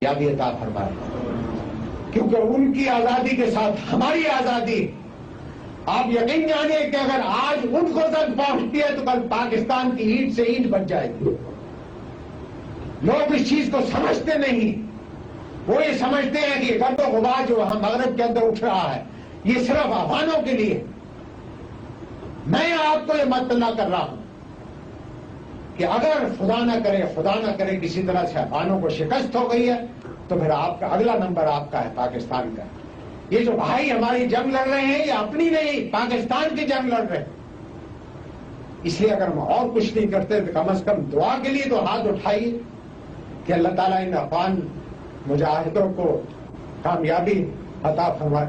کامیابی عطا فرمائے، کیونکہ ان کی آزادی کے ساتھ ہماری آزادی. آپ یقین جانیے کہ اگر آج ان کو تک پہنچتی ہے تو کل پاکستان کی اینٹ سے اینٹ بن جائے گی. لوگ اس چیز کو سمجھتے نہیں. وہ یہ سمجھتے ہیں کہ گرد و غبار جو وہاں مغرب کے اندر اٹھ رہا ہے یہ صرف افغانوں کے لیے. میں آپ کو یہ مطلع کر رہا ہوں کہ اگر خدا نہ کرے کسی طرح سے افغانوں کو شکست ہو گئی ہے تو پھر آپ کا اگلا نمبر آپ کا ہے، پاکستان کا. یہ جو بھائی ہماری جنگ لڑ رہے ہیں یہ اپنی نہیں، پاکستان کی جنگ لڑ رہے ہیں. اس لیے اگر ہم اور کچھ نہیں کرتے تو کم از کم دعا کے لیے تو ہاتھ اٹھائیے کہ اللہ تعالیٰ ان افغان مجاہدوں کو کامیابی عطا فرمائے.